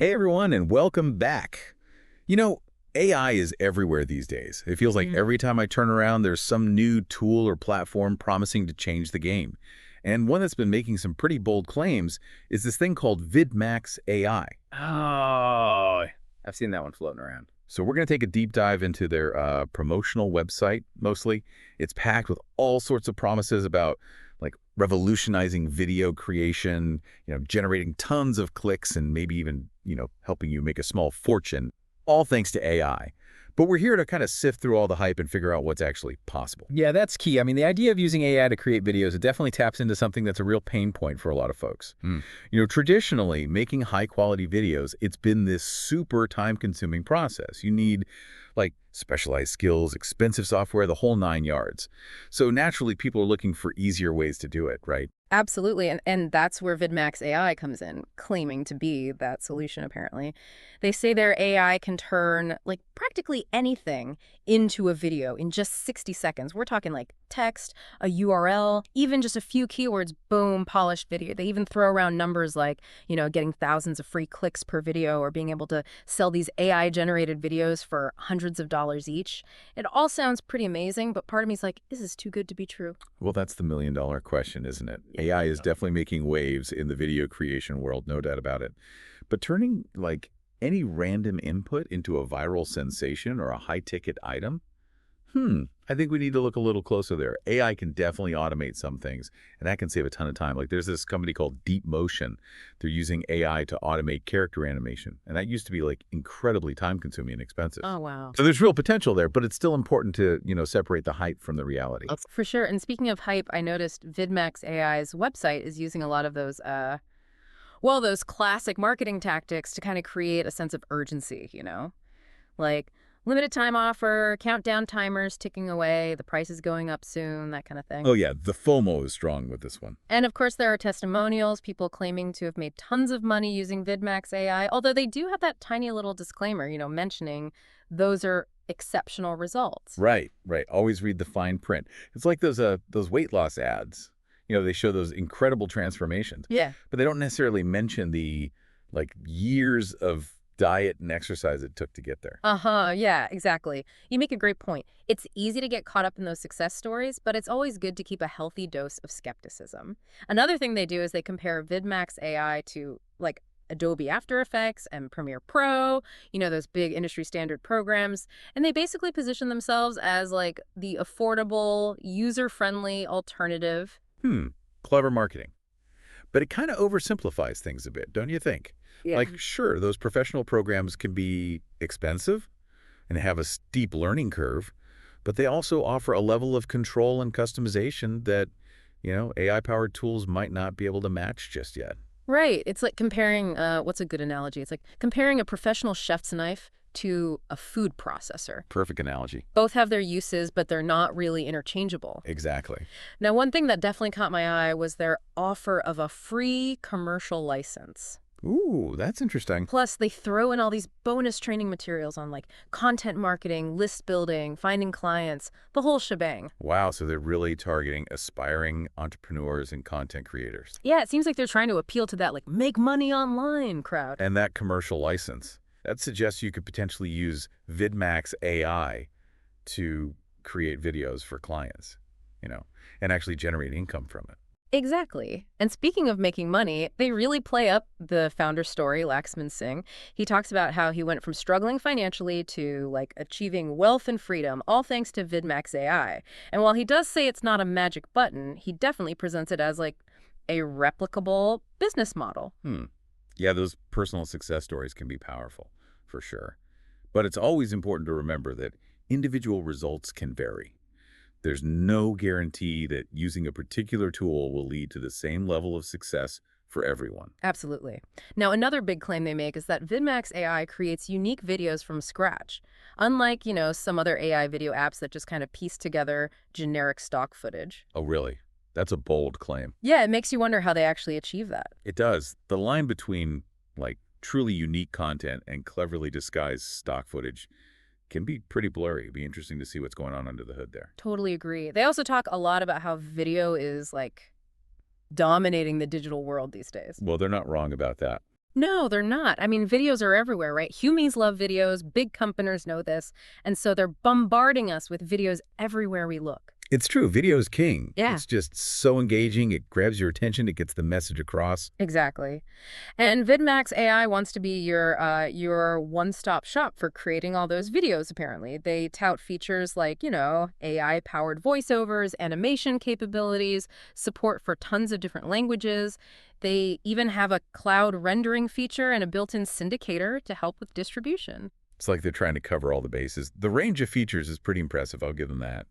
Hey everyone, and welcome back. You know, AI is everywhere these days. It feels like Mm. every time I turn around, there's some new tool or platform promising to change the game. And one that's been making some pretty bold claims is this thing called VidMax AI. Oh, I've seen that one floating around. So we're going to take a deep dive into their promotional website, mostly. It's packed with all sorts of promises about like revolutionizing video creation, generating tons of clicks and maybe even, helping you make a small fortune, all thanks to AI. But we're here to kind of sift through all the hype and figure out what's actually possible. Yeah, that's key. I mean, the idea of using AI to create videos, it definitely taps into something that's a real pain point for a lot of folks. Hmm. Traditionally, making high-quality videos, it's been this super time-consuming process. You need, like, specialized skills, expensive software, the whole nine yards. So naturally, people are looking for easier ways to do it, right? Absolutely. And that's where VidMax AI comes in, claiming to be that solution, apparently. They say their AI can turn like practically anything into a video in just 60 seconds. We're talking like text, a URL, even just a few keywords, boom, polished video. They even throw around numbers like, getting thousands of free clicks per video or being able to sell these AI-generated videos for hundreds of dollars each. It all sounds pretty amazing, but part of me is like, this is too good to be true. Well, that's the million-dollar question, isn't it? AI is definitely making waves in the video creation world, no doubt about it. But turning, like, any random input into a viral sensation or a high-ticket item? I think we need to look a little closer there. AI can definitely automate some things, and that can save a ton of time. Like, there's this company called Deep Motion. They're using AI to automate character animation, and that used to be, like, incredibly time-consuming and expensive. Oh, wow. So there's real potential there, but it's still important to, separate the hype from the reality. For sure. And speaking of hype, I noticed VidMax AI's website is using a lot of those, those classic marketing tactics to kind of create a sense of urgency. Like limited time offer, countdown timers ticking away, the price is going up soon, that kind of thing. Oh yeah, the FOMO is strong with this one. And of course, there are testimonials, people claiming to have made tons of money using VidMax AI, although they do have that tiny little disclaimer, mentioning those are exceptional results. Right, right. Always read the fine print. It's like those weight loss ads. They show those incredible transformations, Yeah. but they don't necessarily mention the like years of diet and exercise it took to get there. Uh-huh, yeah, exactly. You make a great point. It's easy to get caught up in those success stories, but it's always good to keep a healthy dose of skepticism. Another thing they do is they compare VidMax AI to, like, Adobe After Effects and Premiere Pro, those big industry standard programs, and they basically position themselves as, like, the affordable, user-friendly alternative. Clever marketing. But it kind of oversimplifies things a bit, don't you think? Yeah. Like, sure, those professional programs can be expensive and have a steep learning curve, but they also offer a level of control and customization that, AI-powered tools might not be able to match just yet. Right. It's like comparing, what's a good analogy? It's like comparing a professional chef's knife to a food processor. Perfect analogy. Both have their uses, but they're not really interchangeable. Exactly. Now, one thing that definitely caught my eye was their offer of a free commercial license. Ooh, that's interesting. Plus, they throw in all these bonus training materials on like content marketing, list building, finding clients, the whole shebang. Wow, so they're really targeting aspiring entrepreneurs and content creators. Yeah, it seems like they're trying to appeal to that like make money online crowd. And that commercial license, that suggests you could potentially use VidMax AI to create videos for clients, and actually generate income from it. Exactly. And speaking of making money, they really play up the founder story, Laxman Singh. He talks about how he went from struggling financially to like achieving wealth and freedom, all thanks to VidMax AI. And while he does say it's not a magic button, he definitely presents it as like a replicable business model. Yeah, those personal success stories can be powerful, for sure. But it's always important to remember that individual results can vary. There's no guarantee that using a particular tool will lead to the same level of success for everyone. Absolutely. Now, another big claim they make is that VidMax AI creates unique videos from scratch. Unlike, some other AI video apps that just kind of piece together generic stock footage. Oh, really? That's a bold claim. Yeah, it makes you wonder how they actually achieve that. It does. The line between, like, truly unique content and cleverly disguised stock footage can be pretty blurry. It'd be interesting to see what's going on under the hood there. Totally agree. They also talk a lot about how video is like dominating the digital world these days. Well, they're not wrong about that. No, they're not. I mean, videos are everywhere, right? Humans love videos. Big companies know this. And so they're bombarding us with videos everywhere we look. It's true, video is king. Yeah, It's just so engaging, it grabs your attention, it gets the message across. exactly. And VidMax AI wants to be your one-stop shop for creating all those videos, apparently. They tout features like, AI-powered voiceovers, animation capabilities, support for tons of different languages. They even have a cloud rendering feature and a built-in syndicator to help with distribution. It's like they're trying to cover all the bases. The range of features is pretty impressive, I'll give them that.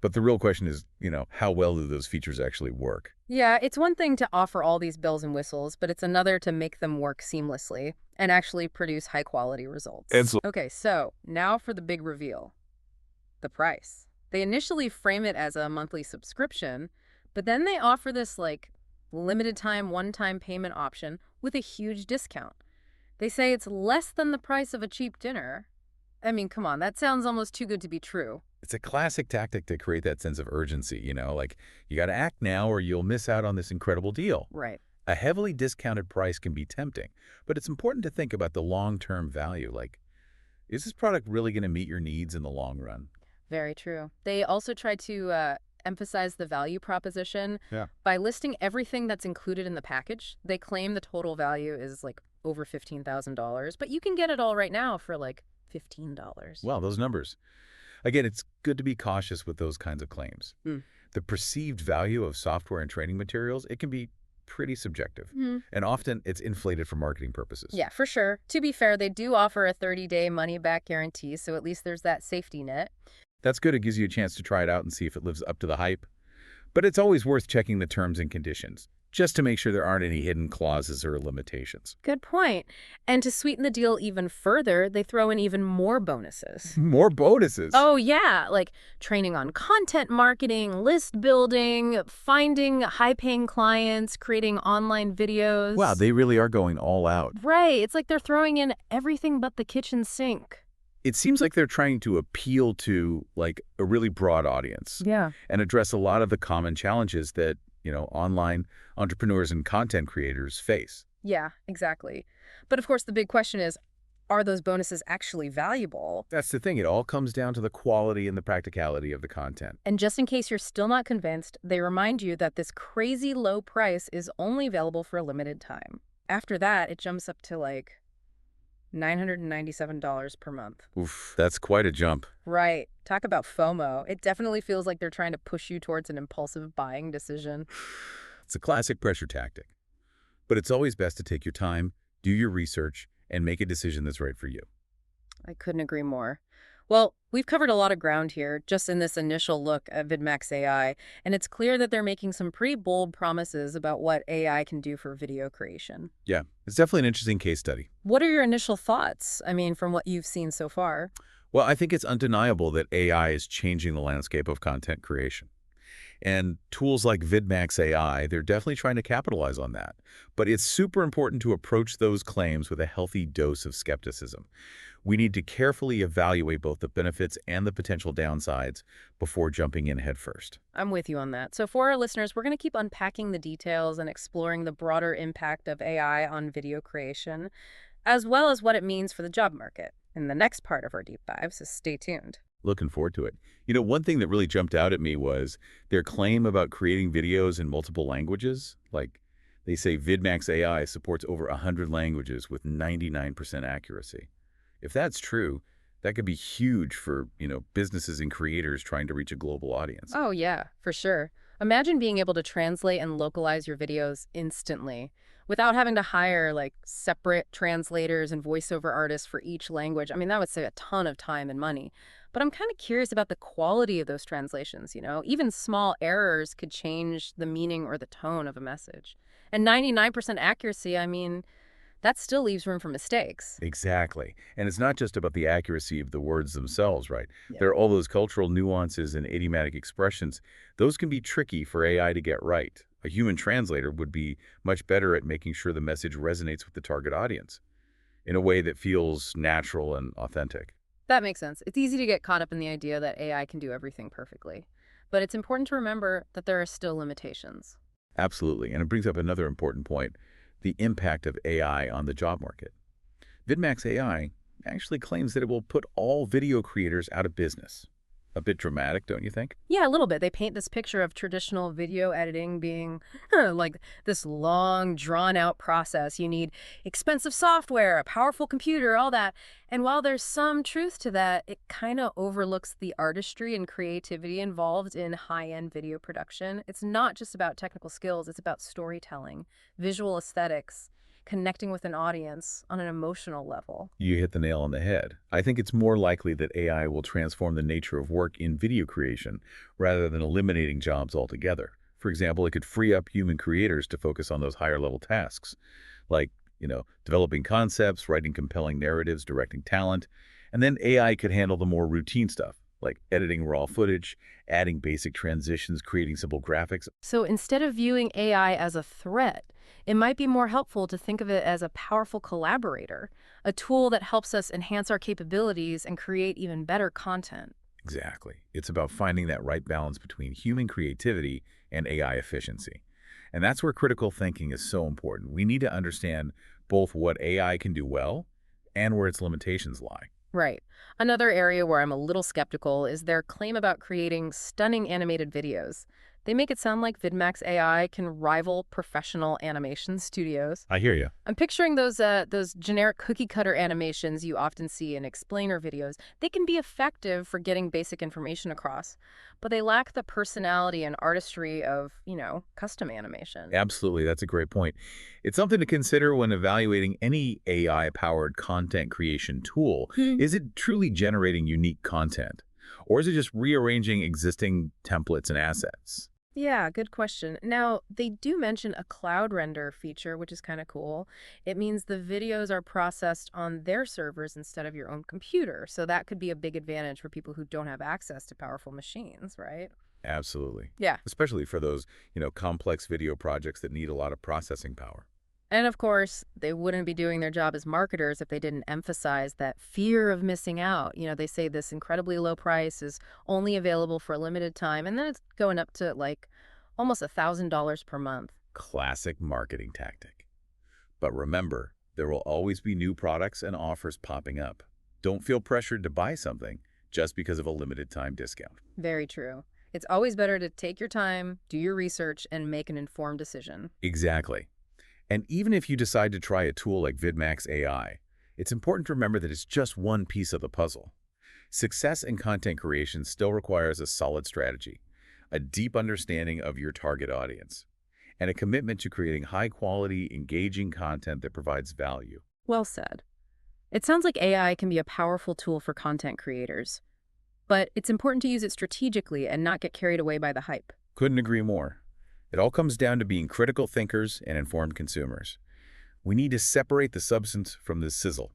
But the real question is, how well do those features actually work? Yeah, it's one thing to offer all these bells and whistles, but it's another to make them work seamlessly and actually produce high-quality results. Okay, so now for the big reveal. The price. They initially frame it as a monthly subscription, but then they offer this limited time one-time payment option with a huge discount. They say it's less than the price of a cheap dinner. I mean, come on, that sounds almost too good to be true. It's a classic tactic to create that sense of urgency, like you got to act now or you'll miss out on this incredible deal. Right. A heavily discounted price can be tempting, but it's important to think about the long-term value. Like, is this product really going to meet your needs in the long run? Very true. They also try to emphasize the value proposition Yeah. by listing everything that's included in the package. They claim the total value is over $15,000, but you can get it all right now for $15. Well, those numbers. Again, it's good to be cautious with those kinds of claims. Hmm. The perceived value of software and training materials, it can be pretty subjective. Hmm. And often it's inflated for marketing purposes. Yeah, for sure. To be fair, they do offer a 30-day money-back guarantee, so at least there's that safety net. That's good. It gives you a chance to try it out and see if it lives up to the hype. But it's always worth checking the terms and conditions, just to make sure there aren't any hidden clauses or limitations. Good point. And to sweeten the deal even further, they throw in even more bonuses. More bonuses. Oh, yeah, like training on content marketing, list building, finding high-paying clients, creating online videos. Wow, they really are going all out. Right. It's like they're throwing in everything but the kitchen sink. It seems like they're trying to appeal to a really broad audience Yeah. and address a lot of the common challenges that, online entrepreneurs and content creators face. Yeah, exactly. But of course, the big question is, are those bonuses actually valuable? That's the thing. It all comes down to the quality and the practicality of the content. And just in case you're still not convinced, they remind you that this crazy low price is only available for a limited time. After that, it jumps up to $997 per month. Oof, that's quite a jump. Right. Talk about FOMO. It definitely feels like they're trying to push you towards an impulsive buying decision. It's a classic pressure tactic. But it's always best to take your time, do your research, and make a decision that's right for you. I couldn't agree more. Well, we've covered a lot of ground here just in this initial look at VidMax AI, and it's clear that they're making some pretty bold promises about what AI can do for video creation. Yeah, it's definitely an interesting case study. What are your initial thoughts? I mean, from what you've seen so far? Well, I think it's undeniable that AI is changing the landscape of content creation. And tools like VidMax AI, they're definitely trying to capitalize on that. But it's super important to approach those claims with a healthy dose of skepticism. We need to carefully evaluate both the benefits and the potential downsides before jumping in headfirst. I'm with you on that. So for our listeners, we're going to keep unpacking the details and exploring the broader impact of AI on video creation, as well as what it means for the job market. In the next part of our deep dive, so stay tuned. Looking forward to it. One thing that really jumped out at me was their claim about creating videos in multiple languages. Like, they say VidMax AI supports over 100 languages with 99% accuracy. If that's true, that could be huge for, businesses and creators trying to reach a global audience. Oh, yeah, for sure. Imagine being able to translate and localize your videos instantly without having to hire separate translators and voiceover artists for each language. I mean, that would save a ton of time and money. But I'm kind of curious about the quality of those translations, Even small errors could change the meaning or the tone of a message. And 99% accuracy, I mean, that still leaves room for mistakes. Exactly. And it's not just about the accuracy of the words themselves, right? Yeah. There are all those cultural nuances and idiomatic expressions. Those can be tricky for AI to get right. A human translator would be much better at making sure the message resonates with the target audience in a way that feels natural and authentic. That makes sense. It's easy to get caught up in the idea that AI can do everything perfectly. But it's important to remember that there are still limitations. Absolutely. And it brings up another important point. the impact of AI on the job market. VidMax AI actually claims that it will put all video creators out of business. A bit dramatic, don't you think? Yeah, a little bit. They paint this picture of traditional video editing being like this long, drawn-out process. You need expensive software, a powerful computer, all that. And while there's some truth to that, it kind of overlooks the artistry and creativity involved in high-end video production. It's not just about technical skills, it's about storytelling, visual aesthetics, connecting with an audience on an emotional level. You hit the nail on the head. I think it's more likely that AI will transform the nature of work in video creation rather than eliminating jobs altogether. For example, it could free up human creators to focus on those higher level tasks, like, developing concepts, writing compelling narratives, directing talent, and then AI could handle the more routine stuff, like editing raw footage, adding basic transitions, creating simple graphics. So instead of viewing AI as a threat, it might be more helpful to think of it as a powerful collaborator, a tool that helps us enhance our capabilities and create even better content. Exactly. It's about finding that right balance between human creativity and AI efficiency. And that's where critical thinking is so important. We need to understand both what AI can do well and where its limitations lie. Right. Another area where I'm a little skeptical is their claim about creating stunning animated videos. They make it sound like VidMax AI can rival professional animation studios. I hear you. I'm picturing those generic cookie-cutter animations you often see in explainer videos. They can be effective for getting basic information across, but they lack the personality and artistry of, custom animation. Absolutely. That's a great point. It's something to consider when evaluating any AI-powered content creation tool. Is it truly generating unique content? Or is it just rearranging existing templates and assets? Yeah, good question. Now, they do mention a cloud render feature, which is kind of cool. It means the videos are processed on their servers instead of your own computer. So that could be a big advantage for people who don't have access to powerful machines, right? Absolutely. Yeah. Especially for those, complex video projects that need a lot of processing power. And of course, they wouldn't be doing their job as marketers if they didn't emphasize that fear of missing out. They say this incredibly low price is only available for a limited time, and then it's going up to like almost $1,000 per month. Classic marketing tactic. But remember, there will always be new products and offers popping up. Don't feel pressured to buy something just because of a limited time discount. Very true. It's always better to take your time, do your research, and make an informed decision. Exactly. And even if you decide to try a tool like VidMax AI, it's important to remember that it's just one piece of the puzzle. Success in content creation still requires a solid strategy, a deep understanding of your target audience, and a commitment to creating high-quality, engaging content that provides value. Well said. It sounds like AI can be a powerful tool for content creators, but it's important to use it strategically and not get carried away by the hype. Couldn't agree more. It all comes down to being critical thinkers and informed consumers. We need to separate the substance from the sizzle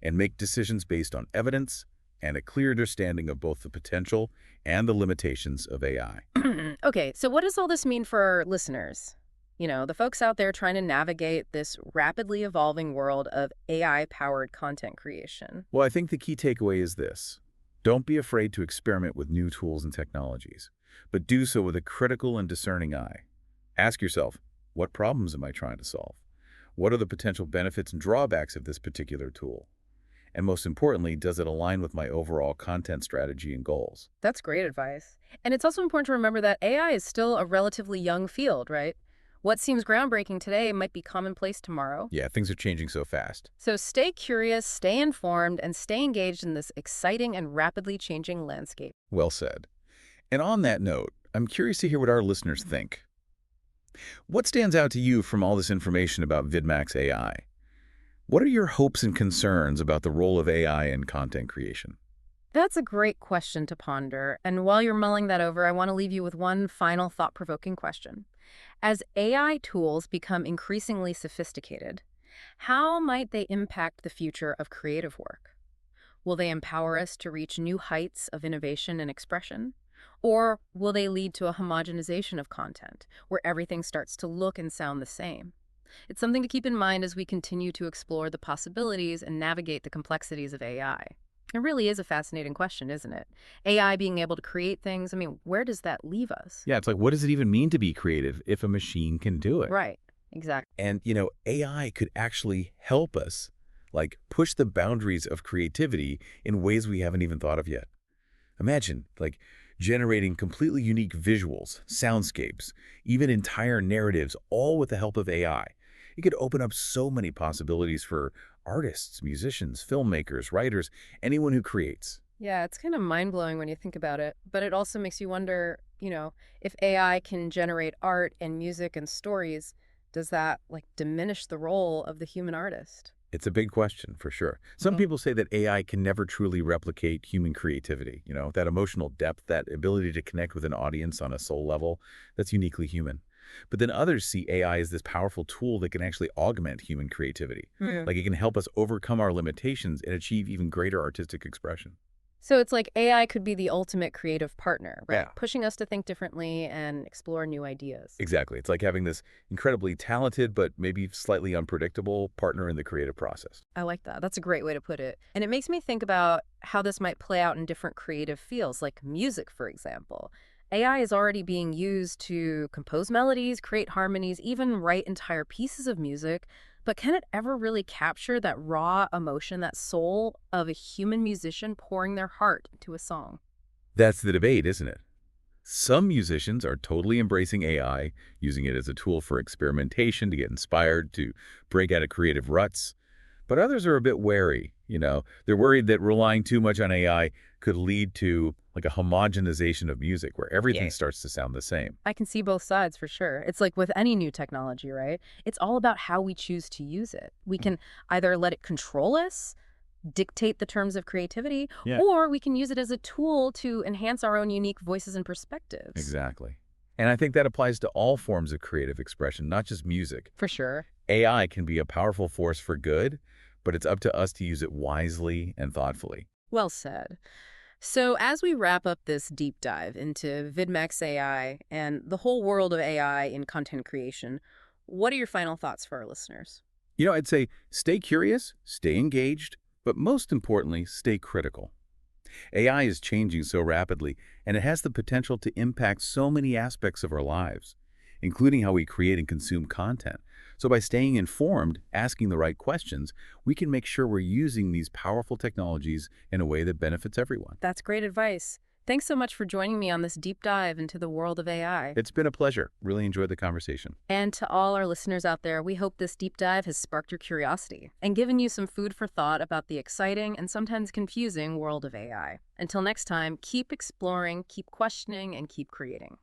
and make decisions based on evidence and a clear understanding of both the potential and the limitations of AI. Okay, so what does all this mean for our listeners? The folks out there trying to navigate this rapidly evolving world of AI-powered content creation. Well, I think the key takeaway is this. Don't be afraid to experiment with new tools and technologies, but do so with a critical and discerning eye. Ask yourself, what problems am I trying to solve? What are the potential benefits and drawbacks of this particular tool? And most importantly, does it align with my overall content strategy and goals? That's great advice. And it's also important to remember that AI is still a relatively young field, right? What seems groundbreaking today might be commonplace tomorrow. Yeah, things are changing so fast. So stay curious, stay informed, and stay engaged in this exciting and rapidly changing landscape. Well said. And on that note, I'm curious to hear what our listeners think. What stands out to you from all this information about VidMax AI? What are your hopes and concerns about the role of AI in content creation? That's a great question to ponder. And while you're mulling that over, I want to leave you with one final thought-provoking question. As AI tools become increasingly sophisticated, how might they impact the future of creative work? Will they empower us to reach new heights of innovation and expression? Or will they lead to a homogenization of content, where everything starts to look and sound the same? It's something to keep in mind as we continue to explore the possibilities and navigate the complexities of AI. It really is a fascinating question, isn't it? AI being able to create things, where does that leave us? Yeah, it's like, what does it even mean to be creative if a machine can do it? Right. Exactly. And, AI could actually help us, like, push the boundaries of creativity in ways we haven't even thought of yet. Imagine, like, generating completely unique visuals, soundscapes, even entire narratives, all with the help of AI. It could open up so many possibilities for artists, musicians, filmmakers, writers, anyone who creates. Yeah, it's kind of mind-blowing when you think about it, but it also makes you wonder, if AI can generate art and music and stories, does that like diminish the role of the human artist? It's a big question, for sure. Some Mhm. people say that AI can never truly replicate human creativity, that emotional depth, that ability to connect with an audience on a soul level, that's uniquely human. But then others see AI as this powerful tool that can actually augment human creativity. Hmm. Like it can help us overcome our limitations and achieve even greater artistic expression. So it's like AI could be the ultimate creative partner, right? Yeah. Pushing us to think differently and explore new ideas. Exactly. It's like having this incredibly talented but maybe slightly unpredictable partner in the creative process. I like that. That's a great way to put it. And it makes me think about how this might play out in different creative fields, like music, for example. AI is already being used to compose melodies, create harmonies, even write entire pieces of music. But can it ever really capture that raw emotion, that soul of a human musician pouring their heart into a song? That's the debate, isn't it? Some musicians are totally embracing AI, using it as a tool for experimentation to get inspired, to break out of creative ruts. But others are a bit wary. They're worried that relying too much on AI could lead to like a homogenization of music where everything Yeah. starts to sound the same. I can see both sides for sure. It's like with any new technology, right? It's all about how we choose to use it. We can either let it control us, dictate the terms of creativity, Yeah, or we can use it as a tool to enhance our own unique voices and perspectives. exactly. And I think that applies to all forms of creative expression, not just music. For sure. AI can be a powerful force for good, but it's up to us to use it wisely and thoughtfully. Well said. So, as we wrap up this deep dive into VidMax AI and the whole world of AI in content creation, what are your final thoughts for our listeners? I'd say stay curious, stay engaged, but most importantly, stay critical. AI is changing so rapidly, and it has the potential to impact so many aspects of our lives, including how we create and consume content. So by staying informed, asking the right questions, we can make sure we're using these powerful technologies in a way that benefits everyone. That's great advice. Thanks so much for joining me on this deep dive into the world of AI. It's been a pleasure. Really enjoyed the conversation. And to all our listeners out there, we hope this deep dive has sparked your curiosity and given you some food for thought about the exciting and sometimes confusing world of AI. Until next time, keep exploring, keep questioning, and keep creating.